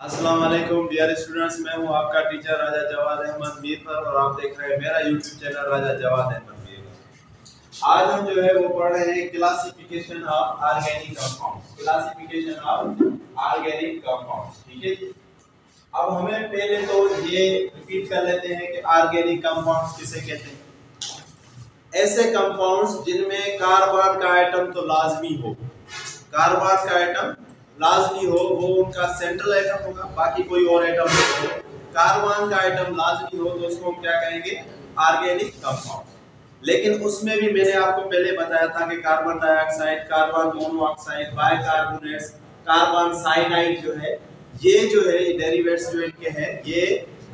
अस्सलाम वालेकुम dear students, मैं हूं आपका टीचर राजा जवाद अहमद मीरपुर और आप देख रहे हैं मेरा यूट्यूब चैनल राजा जवाद अहमद मीरपुर। आज हम जो है वो पढ़ रहे हैं classification of organic compounds. Classification of organic compounds, ठीक है जी। अब हमें पहले तो ये रिपीट कर लेते हैं कि ऑर्गेनिक कंपाउंड्स किसे कहते हैं। ऐसे कंपाउंड्स जिनमें कार्बन का एटम तो लाजमी हो, कार्बन का एटम लाजमी हो, वो उनका सेंट्रल एटम होगा, बाकी कोई और एटम नहीं हो। कार्बन का एटम लाजमी हो तो उसको हम क्या कहेंगे, ऑर्गेनिक कंपाउंड। लेकिन उसमें भी मैंने आपको पहले बताया था कि carbon dioxide, carbon monoxide, bicarbonates, carbon cyanide जो है, ये जो है डेरिवेट्स जो इनके हैं ये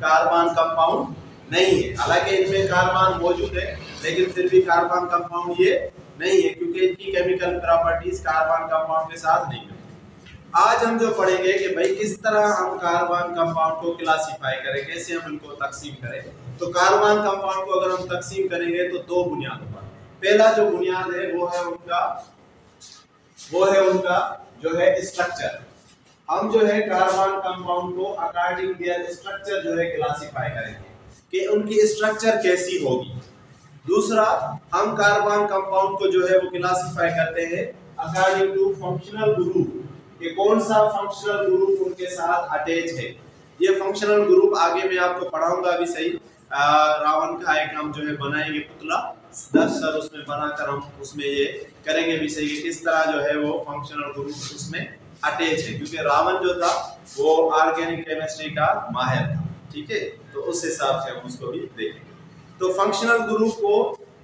कार्बन कंपाउंड नहीं है। हालांकि इनमें कार्बन मौजूद है लेकिन फिर भी कार्बन कंपाउंड ये नहीं है, क्योंकि इनकी केमिकल प्रॉपर्टीज कार्बन कंपाउंड के साथ नहीं है। आज हम जो पढ़ेंगे कि भाई किस तरह हम कार्बन कंपाउंड को क्लासिफाई करें, कैसे हम इनको तकसीम करें। तो कार्बन कंपाउंड को अगर हम तकसीम करेंगे तो दो बुनियादों पर। पहला जो बुनियाद है वो है उनका जो है स्ट्रक्चर। हम जो है कार्बन कंपाउंड को अकॉर्डिंग देयर स्ट्रक्चर जो है क्लासिफाई करेंगे कि उनकी स्ट्रक्चर कैसी होगी। दूसरा, हम कार्बन कंपाउंड को जो है वो क्लासिफाई करते हैं अकॉर्डिंग टू फंक्शनल ग्रुप, कि कौन सा फंक्शनल ग्रुप उनके साथ अटैच है। ये फंक्शनल ग्रुप आगे मैं आपको पढ़ाऊंगा अभी सही। रावण का एक हम जो है बनाएंगे पुतला 10 सर उसमें बनाकर हम उसमें ये करेंगे भी सही कि किस तरह जो है वो फंक्शनल ग्रुप उसमें अटैच है, क्योंकि रावण जो था वो ऑर्गेनिक केमिस्ट्री का माहिर था, ठीक है। तो उस हिसाब से हम उसको भी देखेंगे। तो फंक्शनल ग्रुप को,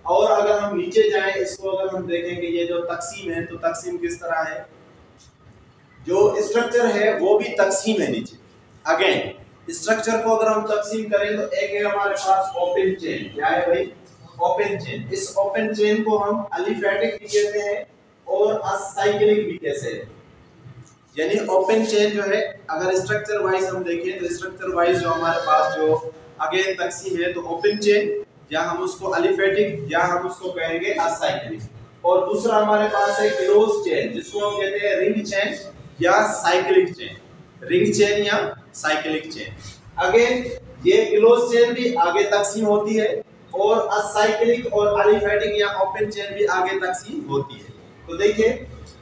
और अगर हम नीचे जाएं इसको अगर हम देखेंगे ये जो तकसीम है, तो तकसीम किस तरह है, जो स्ट्रक्चर है वो भी तकसीम है नीचे। अगेन स्ट्रक्चर को अगर हम तकसीम करें तो एक है हमारे पास ओपन चेन। क्या है भाई, ओपन चेन। इस ओपन चेन को हम अलिफेटिक भी कहते हैं और असाइक्लिक भी कहते हैं। यानी ओपन चेन जो है अगर स्ट्रक्चर वाइज हम देखें तो स्ट्रक्चर वाइज जो हमारे पास जो अगेन तकसीम है, तो ओपन चेन या हम उसको अलिफेटिक या हम उसको कहेंगे असाइक्लिक। और दूसरा हमारे पास है क्लोज चेन, जिसको हम कहते हैं रिंग चेन या साइक्लिक चेन, रिंग चेन या साइक्लिक चेन। अगेन ये क्लोज चेन भी आगे तकसीम होती है और असाइक्लिक और अलिफेटिक या ओपन चेन भी आगे तकसीम होती है। तो देखिए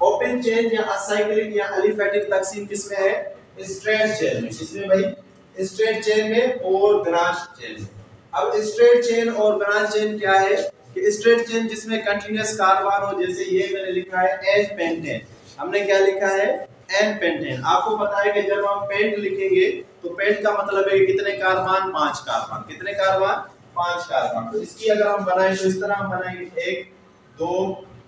ओपन चेन या असाइक्लिक या अलिफेटिक तकसीम किसमें है, स्ट्रेट चेन में। किसमें भाई, स्ट्रेट चेन में और ब्रांच चेन में। अब स्ट्रेट चेन और ब्रांच चेन क्या है कि स्ट्रेट चेन जिसमें कंटीन्यूअस कार्बन हो, जैसे ये मैंने लिखा है एन पेंटेन, हमने क्या लिखा है एन पेंटेन। आपको पता है कि जब हम पेंट लिखेंगे तो पेंट का मतलब है कि कितने कार्बन, 5 कार्बन। कितने कार्बन, 5 कार्बन। तो इसकी अगर हम बनाएं तो इस तरह हम बनाएंगे 1 2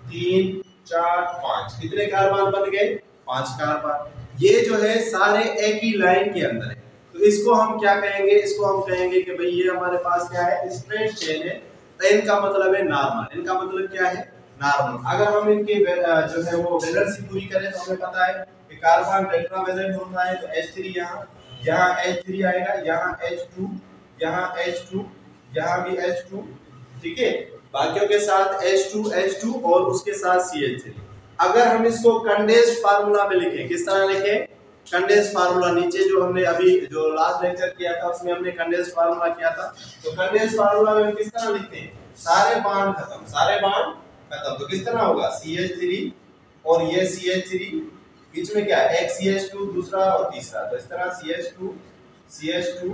3 4 5। कितने कार्बन बन गए, 5 कार्बन। ये जो है सारे एक ही लाइन के अंदर है। तो इसको हम क्या कहेंगे, इसको हम कहेंगे कि भाई ये हमारे पास क्या है, स्ट्रेट चेन है। एन का मतलब है नॉर्मल। इनका मतलब क्या है, नॉर्मल। अगर हम इनकी जो है वो वैलेंसी पूरी करें तो हमें पता है कि कार्बन टेट्रावैलेंट होता है, तो H3 यहाँ H3 आएगा, यहाँ H2, यहाँ H2, यहाँ भी H2, ठीक है। बाकियों के साथ H2 और उसके साथ CH3। अगर हम इसको कंडेंस्ड फार्मूला में लिखें, किस तरह लिखें, कंडेंस्ड फार्मूला। नीचे जो हमने अभी जो लास्ट लेक्चर किया था उसमें हमने कंडेंस्ड फार्मूला किया था। तो कंडेंस्ड फार्मूला में हम किस तरह लिखते हैं, सारे बांड खत्म, सारे बांड खत्म। तो किस तरह होगा, CH3 और ये CH3, बीच में क्या है, एक CH2 दूसरा और तीसरा। तो इस तरह CH2,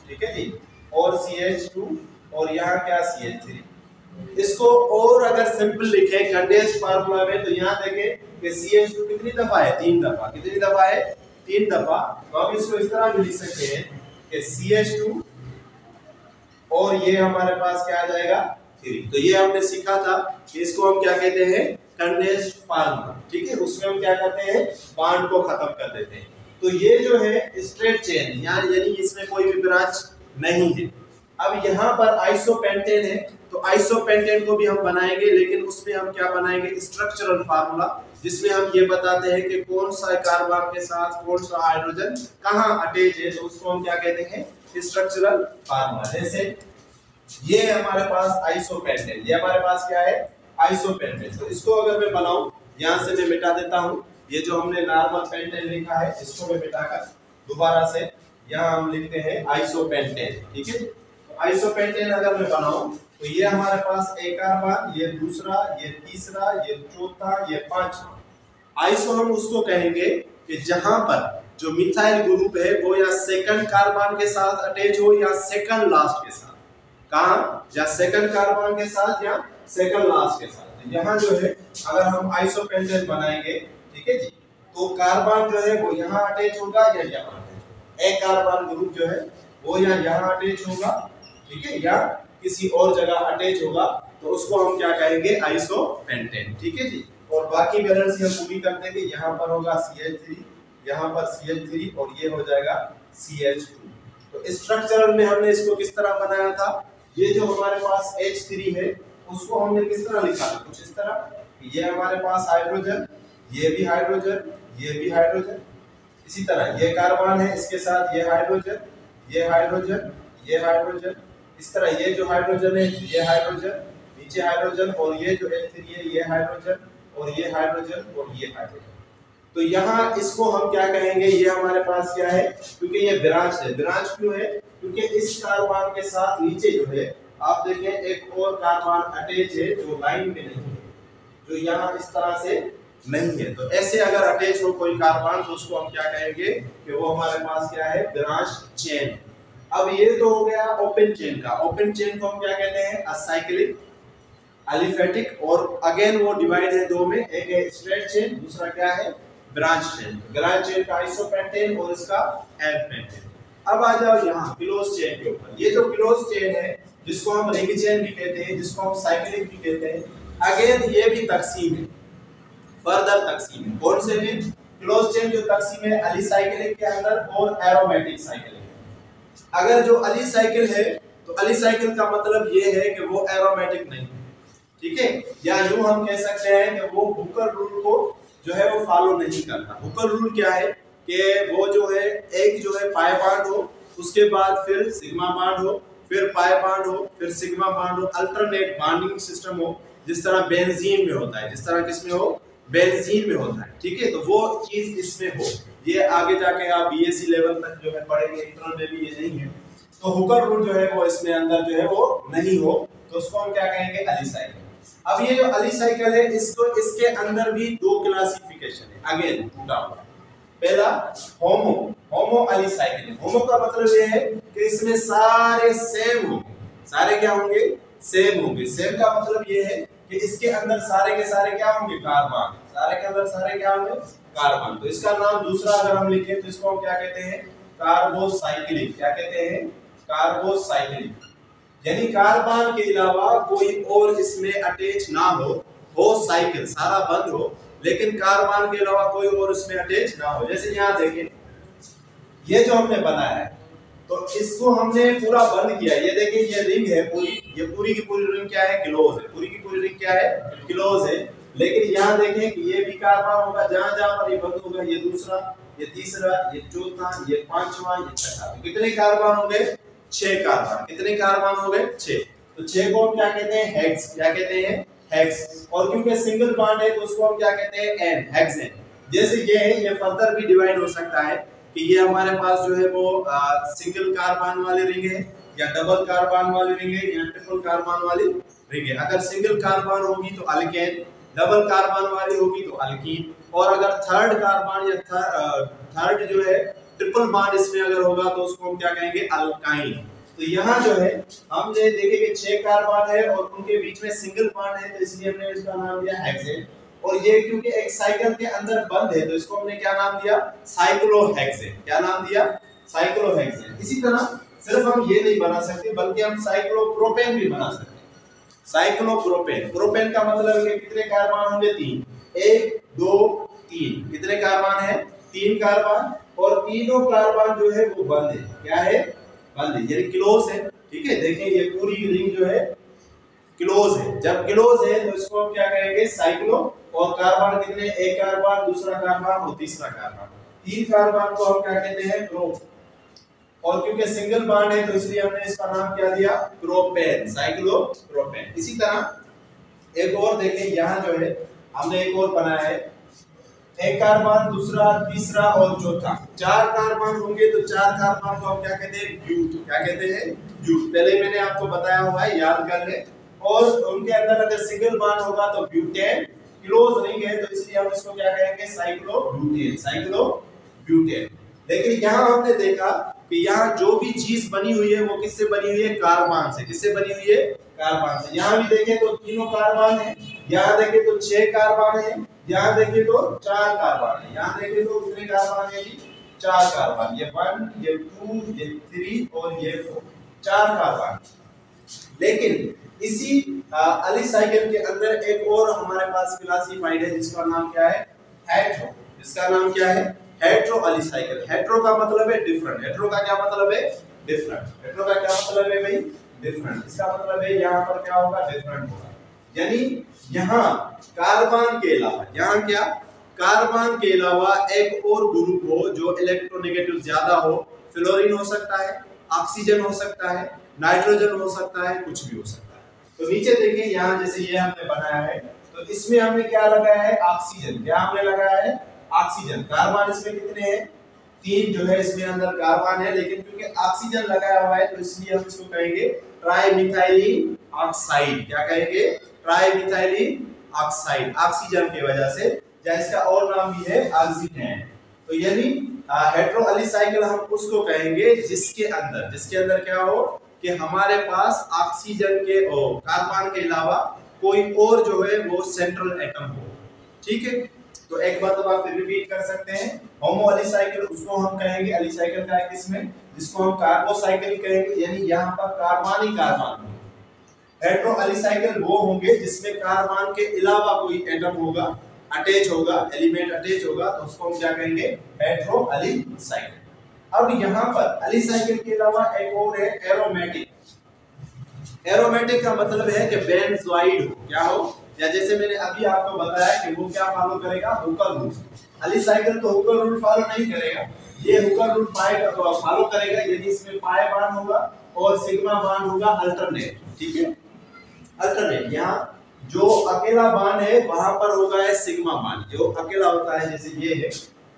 ठीक है जी, और CH2 और यहाँ क्या CH3। इसको और अगर सिंपल लिखें कंडेंस्ड फार्मूला में तो यहाँ देखें कि CH2 कितनी दफा है, 3 दफा। कितनी दफा है, 3 दफा। तो हम इसको इस तरह भी लिख सकते हैं कि CH2 और ये हमारे पास क्या आ जाएगा, 3। तो ये हमने सीखा था कि इसको हम क्या कहते हैं, कंडेंस्ड फार्मूला, ठीक है। उसमें हम क्या करते हैं, बॉन्ड को खत्म कर देते हैं। तो ये जो है स्ट्रेट चेन, यानी इसमें कोई भी ब्रांच नहीं है। अब यहाँ पर आइसोपेंटेन है, तो आइसोपेंटेन को भी हम बनाएंगे, लेकिन उसमें हम क्या बनाएंगे, स्ट्रक्चरल फार्मूला, जिसमें हम ये बताते हैं कि कौन सा कार्बन के साथ कौन सा हाइड्रोजन कहाँ अटैच है। तो उसको हम क्या कहते हैं, स्ट्रक्चरल फार्मूला। जैसे ये हमारे पास आइसोपेंटेन, ये हमारे पास क्या है, आइसोपेंटेन। तो इसको अगर मैं बनाऊं, यहाँ से मैं मिटा देता हूँ, ये जो हमने नॉर्मल पेंटेन लिखा है इसको मैं मिटाकर दोबारा से यहाँ हम लिखते हैं आइसोपेंटेन, ठीक है। तो आइसोपेंटेन अगर मैं बनाऊं तो ये हमारे पास एक कार्बन, ये दूसरा, ये तीसरा, ये चौथा, ये पांचवा। आइसो हम उसको कहेंगे कि जहां पर जो मिथाइल ग्रुप है वो या सेकंड कार्बन के साथ अटैच हो या सेकंड लास्ट के साथ, कहा या सेकंड कार्बन के साथ या सेकंड लास्ट के साथ। यहाँ जो है अगर हम आइसोपेंटेन बनाएंगे, ठीक है जी, तो कार्बन जो है वो यहाँ अटैच होगा या यहाँ, एक कार्बन ग्रुप जो है वो या यहाँ अटैच होगा, ठीक है, या किसी और जगह अटैच होगा, तो उसको हम क्या कहेंगे, आइसोपेंटेन, ठीक है जी। और बाकी बैलेंस हम पूरी कर देंगे। यहाँ पर होगा CH3, यहाँ पर CH3 और ये हो जाएगा CH2। तो स्ट्रक्चरल में हमने इसको किस तरह बनाया था, ये जो हमारे पास H3 है उसको हमने किस तरह लिखा था, कुछ इस तरह, ये हमारे पास हाइड्रोजन, ये भी हाइड्रोजन, ये भी हाइड्रोजन, इसी तरह ये कार्बन है, इसके साथ ये हाइड्रोजन, ये हाइड्रोजन, ये हाइड्रोजन, इस तरह ये जो हाइड्रोजन है ये हाइड्रोजन, नीचे हाइड्रोजन, और ये जो H3 है ये हाइड्रोजन, और ये हाइड्रोजन, और ये हाइड्रोजन। तो यहाँ इसको हम क्या कहेंगे, ये हमारे पास क्या है, क्योंकि ये ब्रांच है। ब्रांच क्यों है, क्योंकि इस कार्बन के साथ नीचे जो है आप देखें एक और कार्बन अटैच है जो लाइन में नहीं है, जो यहाँ इस तरह से नहीं है। तो ऐसे अगर अटैच हो कोई कार्बन तो उसको हम क्या कहेंगे कि वो हमारे पास क्या है, ब्रांच चेन। अब ये तो हो गया ओपन चेन का। ओपन चेन को हम क्या कहते हैं, असाइक्लिक, एलिफेटिक, और अगेन वो डिवाइड है दो में, एक है स्ट्रेट चेन, दूसरा क्या है, ब्रांच चेन। ब्रांच चेन का आइसोपेंटेन और इसका एल्पेंटेन। अब आ जाओ यहाँ क्लोज चेन के ऊपर। ये जो क्लोज चेन है जिसको हम रिंग चेन भी कहते हैं, जिसको हम साइक्लिक भी कहते हैं, अगेन ये भी तकसीम है, फर्दर तकसीम है। कौन से में, क्लोज चेन जो तकसीम है अलिसाइक्लिक के अंदर और एरोमेटिक साइक्लिक। अगर जो अलिसाइकिल है तो अलिसाइकिल का मतलब ये है कि वो एरोमेटिक नहीं, ठीक है, या यूं हम कह सकते हैं कि वो हुकर रूल को जो है वो फॉलो नहीं करता। हुकर रूल क्या है कि वो जो है एक जो है पाई बॉन्ड हो, उसके बाद फिर सिग्मा बॉन्ड हो, फिर पाई बॉन्ड हो, फिर सिग्मा बॉन्ड हो, अल्टरनेट बॉन्डिंग सिस्टम हो, जिस तरह बेंजीन में होता है, जिस तरह किसमें हो, बेंजीन में होता है, ठीक है। तो वो चीज इसमें हो, ये आगे जाके आप BSc लेवल तक जो है पढ़ेंगे, इंटरनल में भी ये नहीं है। तो हुकर रूल जो है वो इसमें अंदर जो है वो नहीं हो, तो उसको हम क्या कहेंगे, अलिसाइकिल। अब ये जो अलिसाइकिल है इसको, इसके अंदर भी दो क्लासिफिकेशन है, अगेन टूटा हुआ। पहला होमो, होमो अलिसाइकिल। होमो का मतलब ये है कि इसमें सारे सेम होंगे, सारे क्या होंगे, सेम होंगे। सेम का मतलब ये है कि इसके अंदर सारे के सारे क्या होंगे, कार्बन, सारे के अंदर सारे क्या होंगे, कार्बन। तो इसका नाम दूसरा अगर हम लिखें तो इसको हम क्या कहते हैं, कार्बोसाइक्लिक। क्या कहते हैं, कार्बोसाइक्लिक। यानी कार्बन के अलावा कोई और इसमें अटैच ना हो साइकिल, सारा बंद हो, लेकिन कार्बन के अलावा कोई और इसमें अटैच ना हो। जैसे यहाँ देखें, ये जो हमने बनाया है तो इसको हमने पूरा बंद किया। ये देखिए ये रिंग है पूरी, ये पूरी की पूरी रिंग क्या है, क्लोज है। पूरी की पूरी रिंग क्या है, क्लोज है। लेकिन यहाँ देखें कि ये भी कार्बन होगा, जहां जहां पर ये बंद होगा, ये दूसरा, ये तीसरा, ये चौथा, ये पांचवा, ये छठा। तो कितने कार्बन हो गए, 6 कार्बन। कितने कार्बन हो गए, 6। तो 6 को हम क्या कहते हैं, हेक्स। क्या कहते हैं, हेक्स। और क्योंकि सिंगल बॉन्ड है तो उसको हम क्या कहते हैं, एन, हेक्सेन। जैसे ये है, ये फर्दर भी डिवाइड हो सकता है कि ये हमारे पास जो है वो सिंगल कार्बन वाली रिंग है, या डबल कार्बन वाली रिंग है, या ट्रिपल कार्बन वाली रिंग है। अगर सिंगल कार्बन होगी तो अल्केन, डबल कार्बन वाली होगी तो अल्कीन, और अगर थर्ड कार्बन या थर्ड जो है ट्रिपल बॉन्ड इसमें अगर होगा तो उसको हम क्या कहेंगे, अल्काइन। तो यहाँ जो है हमने देखे कि 6 कार्बन है और उनके बीच में सिंगल बॉन्ड है, तो इसलिए हमने इसका नाम दिया हेक्सेन। और ये क्योंकि एक साइकिल के अंदर बंद है तो इसको हमने क्या नाम दिया, साइक्लोहेक्सेन। क्या नाम दिया, साइक्लोहेक्सेन। इसी तरह सिर्फ हम ये नहीं बना सकते बल्कि हम साइक्लोप्रोपेन भी बना सकते हैं। साइक्लोप्रोपेन, प्रोपेन का मतलब है कितने कार्बन होंगे, 3। 1 2 3, कितने कार्बन है, 3 कार्बन। और तीनों कार्बन जो है वो बंद है। क्या है, बंद है, यानी क्लोज है, ठीक है। देखिए ये पूरी रिंग जो है क्लोज है। जब क्लोज है तो इसको हम क्या कहेंगे, साइक्लो। और कार्बन कितने, एक कार्बन, दूसरा कार्बन और तीसरा कार्बन। 3 कार्बन को हम क्या कहते हैं, प्रो। और क्योंकि सिंगल बॉन्ड है तो इसलिए हमने इसका नाम क्या दिया, प्रोपेन, साइक्लोप्रोपेन। इसी तरह एक और देखें, यहाँ जो है हमने एक और बनाया है एक कार्बन, दूसरा, तीसरा और चौथा। 4 कार्बन होंगे तो 4 कार्बन को हम क्या कहते हैं? ब्यूट। क्या कहते हैं? ब्यूट। पहले मैंने आपको बताया हुआ है, याद कर ले। और उनके अंदर अगर सिंगल बॉन्ड होगा तो ब्यूटेन, क्लोज रिंग है तो इसलिए हम इसको क्या कहेंगे? साइक्लोब्यूटेन। साइक्लोब्यूटेन। लेकिन यहाँ हमने देखा कि यहाँ जो भी चीज बनी हुई है वो किससे बनी हुई है? कार्बन से। किससे बनी हुई है? कार्बन से। यहाँ भी देखें तो तीनों कार्बन है, यहाँ देखें तो 6 कार्बन है, यहाँ देखें तो 4 कार्बन है, यहाँ देखें तो कितने कार्बन है जी? 4 कार्बन। ये 1, ये 2, ये 3 और ये 4, 4 कार्बन। लेकिन इसी अलिसाइकिल के अंदर एक और हमारे पास क्लासिफाइड है जिसका नाम क्या है? हेट्रो। इसका नाम क्या है? हेट्रो अलिसाइकिल। हेट्रो का मतलब है डिफरेंट। हेट्रो का क्या मतलब है? डिफरेंट। हेट्रो का क्या मतलब है भाई? डिफरेंट। इसका मतलब है यहाँ पर क्या होगा? डिफरेंट होगा। यानी यहाँ कार्बन के अलावा, यहाँ क्या? कार्बन के अलावा एक और ग्रुप हो जो इलेक्ट्रोनेगेटिव ज्यादा हो। फ्लोरीन हो सकता है, ऑक्सीजन हो सकता है, नाइट्रोजन हो सकता है, कुछ भी हो सकता है। तो नीचे देखिए, यहाँ जैसे ये हमने बनाया है तो इसमें हमने क्या लगाया है? ऑक्सीजन। क्या हमने लगाया है? ऑक्सीजन। कार्बन इसमें कितने हैं? 3 जो है इसमें अंदर कार्बन है, लेकिन क्योंकि ऑक्सीजन लगाया हुआ है तो इसलिए हम इसको कहेंगे ट्राइमिथाइलिन ऑक्साइड। क्या कहेंगे? ट्राइमिथाइलिन ऑक्साइड। ऑक्सीजन की वजह से, या इसका और नाम भी है ऑक्सीजन। तो यानी हेट्रो अलिसाइकिल हम उसको कहेंगे जिसके अंदर क्या हो कि हमारे पास ऑक्सीजन के और कार्बन के अलावा कोई और जो है वो सेंट्रल एटम हो। ठीक है, तो एक बात तो आप फिर रिपीट कर सकते हैं। होमो अलिसाइकिल उसको हम कहेंगे, अलिसाइकिल का एक किस्म है जिसको हम कार्बोसाइकिल कहेंगे, यानी यहाँ पर कार्बन ही कार्बन। हेट्रो अलिसाइकिल वो होंगे जिसमें कार्बन के अलावा कोई एटम होगा, अटैच होगा, एलिमेंट अटैच होगा, तो उसको हम क्या कहेंगे? हेट्रो अलिसाइकिल। अब यहाँ पर अलिसाइकिल के अलावा एक और है एरोमेटिक। एरोमेटिक का मतलब है कि बेंजोइड हो। क्या हो? या जैसे मैंने अभी आपको बताया कि वो क्या फॉलो करेगा? Hooker rule. अलिसाइकिल तो हुकर रूल फॉलो नहीं करेगा, ये हुकर रूल फॉलो करेगा यदि इसमें पाई बॉन्ड होगा और सिग्मा बॉन्ड होगा अल्टरनेट। ठीक है, अल्टरनेट। यहाँ जो अकेला बॉन्ड है वहां पर होगा है सिग्मा बॉन्ड। जो अकेला होता है जैसे ये है,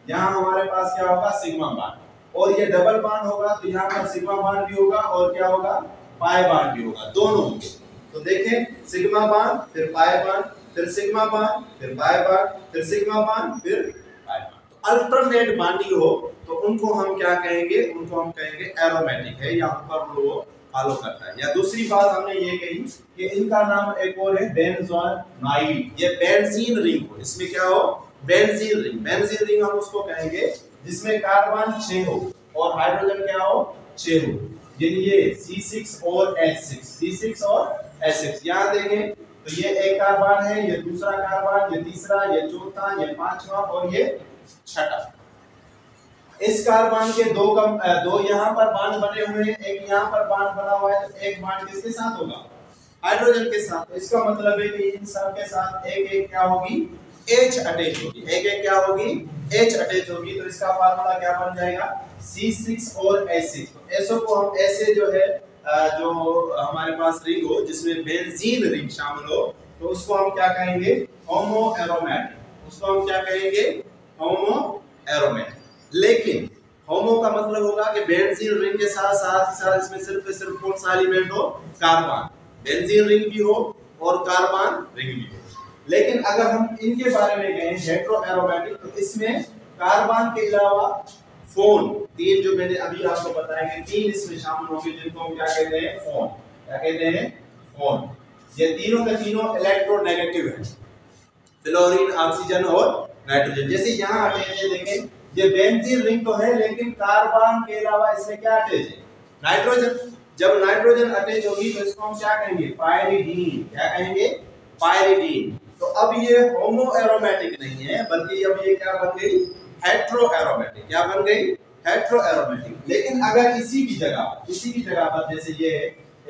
यहाँ हमारे पास क्या होगा? Sigma bond. और ये डबल बॉन्ड होगा तो यहाँ पर सिग्मा बॉन्ड भी होगा और क्या होगा? पाई बॉन्ड भी होगा, दोनों होंगे। तो देखें, सिग्मा बॉन्ड, फिर पाई बॉन्ड, फिर सिग्मा बॉन्ड, फिर पाई बॉन्ड, फिर सिग्मा बॉन्ड, फिर पाई बॉन्ड। तो अल्टरनेट बॉन्डिंग हो तो उनको हम क्या कहेंगे? उनको हम कहेंगे एरोमेटिक है, यहाँ पर वो फॉलो करता है। या दूसरी बात हमने ये कही कि इनका नाम एक और है बेंजोनाइड। ये बेंजीन रिंग हो, इसमें क्या हो? Benzene ring. बेंजीन रिंग हम उसको कहेंगे जिसमें कार्बन 6 हो और हाइड्रोजन क्या हो? 6 हो। ये C6 और H6, C6 और H6। यहाँ देखें तो ये एक कार्बन है, ये दूसरा कार्बन, ये तीसरा, ये चौथा, ये पांचवा और ये छठा। इस कार्बन के दो यहाँ पर बॉन्ड बने हुए हैं, एक यहाँ पर बॉन्ड बना हुआ है, तो एक बॉन्ड किसके साथ होगा? हाइड्रोजन के साथ। तो इसका मतलब है कि इन सब के साथ एक एक क्या होगी? H अटैच होगी। एक एक क्या होगी? H अटैच होगी। तो इसका फार्मूला क्या बन जाएगा? C6 और H6। तो ऐसो को हम ऐसे जो है जो हमारे पास रिंग हो जिसमें बेंजीन रिंग शामिल हो तो उसको हम क्या कहेंगे? होमो एरोमेटिक। उसको हम क्या कहेंगे? होमो एरोमेटिक। लेकिन होमो का मतलब होगा कि बेंजीन रिंग के साथ साथ इसमें सिर्फ कौन सा एलिमेंट हो? कार्बन। बेंजीन रिंग भी हो और कार्बन रिंग भी हो। लेकिन अगर हम इनके बारे में कहें हेट्रो एरोमेटिक तो इसमें कार्बन के अलावा फोन, 3 जो मैंने अभी आपको बताया कि 3 इसमें शामिल होंगे जिनको हम क्या कहते हैं? फोन। क्या कहते हैं? फोन। ये तीनों के तीनों इलेक्ट्रोनेगेटिव है, फ्लोरीन, ऑक्सीजन और नाइट्रोजन। जैसे यहाँ अटैच है, देखें ये बेंजीन रिंग तो है लेकिन कार्बन के अलावा इसमें क्या अटैच है? नाइट्रोजन। जब नाइट्रोजन अटैच होगी तो इसको हम क्या कहेंगे? पायरिडीन। क्या कहेंगे? पायरिडीन। तो अब ये होमो एरोमेटिक नहीं है बल्कि अब ये क्या बन गई? Hetero aromatic. क्या बन गई? Hetero aromatic. लेकिन अगर इसी की जगह पर जैसे ये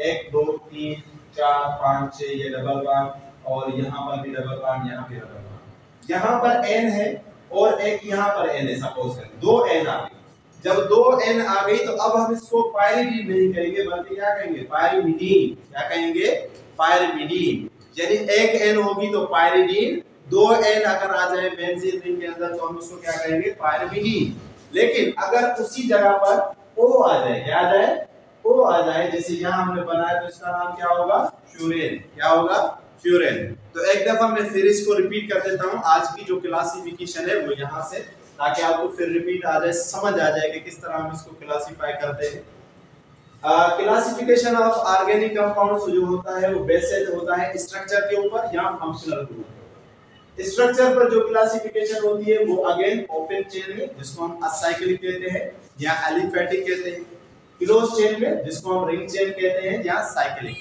1 2 3 4 5 6 ये डबल बॉन्ड और यहाँ पर भी डबल बॉन्ड, यहाँ भी डबल बॉन्ड, यहाँ पर N है और एक यहाँ पर N है, सपोज करें 2 N आ गई। जब 2 N आ गई तो अब हम इसको पायरिडीन नहीं कहेंगे बल्कि क्या कहेंगे? पायरिमिडीन। क्या कहेंगे? पायरिमिडीन। यानी एक N होगी तो पायरिडीन, दो एन अगर आ जाए बेंजीन रिंग के अंदर तो हम उसको क्या कहेंगे, पायरिमिडीन। लेकिन अगर उसी जगह पर ओ आ जाए, क्या आ जाए, ओ आ जाए, जैसे यहाँ हमने बनाया तो इसका नाम क्या होगा, फ्यूरेन। क्या होगा, फ्यूरेन। तो एक दफा मैं फिर इसको रिपीट कर देता हूँ, आज की जो क्लासिफिकेशन है वो यहाँ से, ताकि आपको फिर रिपीट आ जाए, समझ आ जाए कि किस तरह हम इसको क्लासिफाई करते हैं। क्लासिफिकेशन ऑफ ऑर्गेनिक कंपाउंड्स जो होता है वो बेस्ड होता है स्ट्रक्चर के ऊपर या फंक्शनल ग्रुप। स्ट्रक्चर पर जो क्लासिफिकेशन होती है वो अगेन ओपन चेन में, जिसको हम असाइक्लिक कहते हैं या एलिफेटिक कहते हैं, क्लोज चेन में जिसको हम रिंग चेन कहते हैं या साइक्लिक।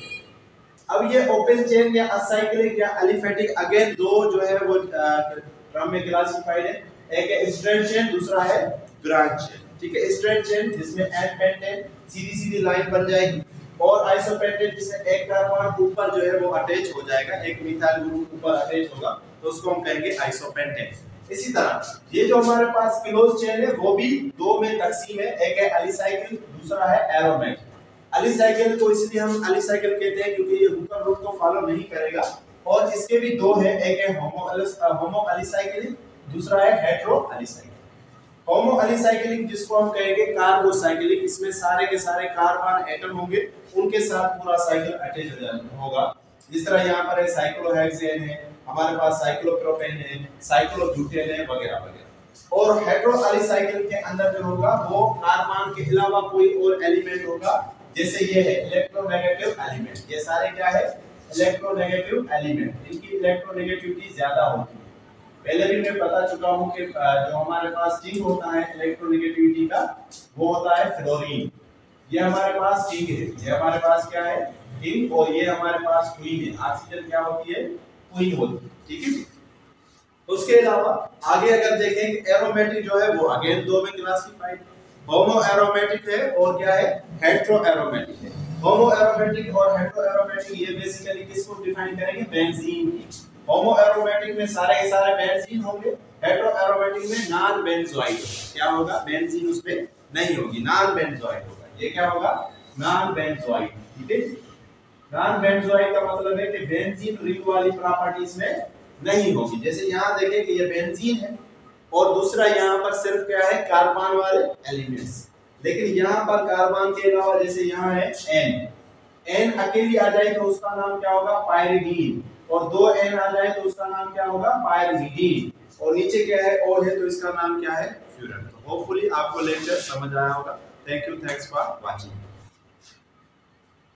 अब ये ओपन चेन या असाइक्लिक या एलिफेटिक अगेन दो जो है वो क्रम में क्लासिफाइड है। एक है स्ट्रेट चेन, दूसरा है ब्रांच चेन। ठीक है, स्ट्रेट चेन जिसमें एन पेंटेन सीधी सीधी लाइन बन जाएगी, और आइसोपेंटेन जिसमें एक कार्बन ऊपर जो है वो अटैच हो जाएगा, एक मिथाइल ग्रुप ऊपर अटैच होगा, तो उसको हम कहेंगे आइसोपेंटेन। इसी तरह ये जो हमारे पास क्लोज चेन है वो भी दो में तकसीम है, एक है एलिसाइकिल, दूसरा है एरोमेटिक। एलिसाइकिल को इसलिए हम एलिसाइकिल कहते हैं क्योंकि ये हुकर रूल को फॉलो नहीं करेगा, और इसके भी दो है, एक है होमो एलिसाइकिल, दूसरा है हेटेरो एलिसाइकिल। होमो एलिसाइक्लिक जिसको हम कहेंगे कार्बोसाइक्लिक, इसमें सारे के सारे कार्बन एटम होंगे, उनके साथ पूरा साइकिल अटैच होगा। जिस तरह यहाँ पर है साइक्लोहेक्सेन है, हमारे पास साइक्लोप्रोपेन है, साइक्लोब्यूटेन है, वगैरह वगैरह। और हेटेरो एलिसाइक्लिक के अंदर जो होगा वो कार्बन के अलावा कोई और एलिमेंट होगा, जैसे ये है इलेक्ट्रोनेगेटिव एलिमेंट। ये सारे क्या है, इलेक्ट्रोनेगेटिव एलिमेंट, इनकी इलेक्ट्रोनेगेटिविटी ज्यादा होती है। पहले भी मैं बता चुका हूं कि जो हमारे पास किंग होता है इलेक्ट्रोनेगेटिविटी का, वो होता है फ्लोरीन। ये हमारे पास किंग है, ये हमारे पास क्या है, किंग, और ये हमारे पास क्वीन है। ऑक्सीजन क्या होती है, क्वीन होती है। ठीक है, उसके अलावा आगे अगर देखें एरोमेटिक जो है वो अगेन दो में क्लासिफाइड, होमो एरोमेटिक है और क्या है, हेटेरो एरोमेटिक है। होमो एरोमेटिक और हेटेरो एरोमेटिक ये बेसिकली किसको डिफाइन करेंगे, बेंजीन की। होमो एरोमेटिक में सारे के सारे बेंजीन होंगे, हेटेरो एरोमेटिक में नॉन बेंजोइक होगा। क्या होगा, बेंजीन उसमें नहीं होगी, नॉन बेंजोइक होगा। ये क्या होगा, नॉन बेंजोइक। ठीक है, नॉन बेंजोइक का मतलब है कि बेंजीन रिंग वाली प्रॉपर्टीज में नहीं होगी। जैसे यहाँ देखें कि ये बेंजीन है और दूसरा यहाँ पर सिर्फ क्या है, कार्बन वाले एलिमेंट्स, लेकिन यहाँ पर कार्बन के अलावा जैसे यहाँ है एन, एन अकेली आ जाए तो उसका नाम क्या होगा, पायरिडीन, और दो एन आ जाए तो उसका नाम क्या होगा, पायरिमिडीन, और नीचे क्या है, और है तो इसका नाम क्या है, फ्यूरन। होपफुली आपको लेक्चर समझ आया होगा। Thank you, thanks for watching.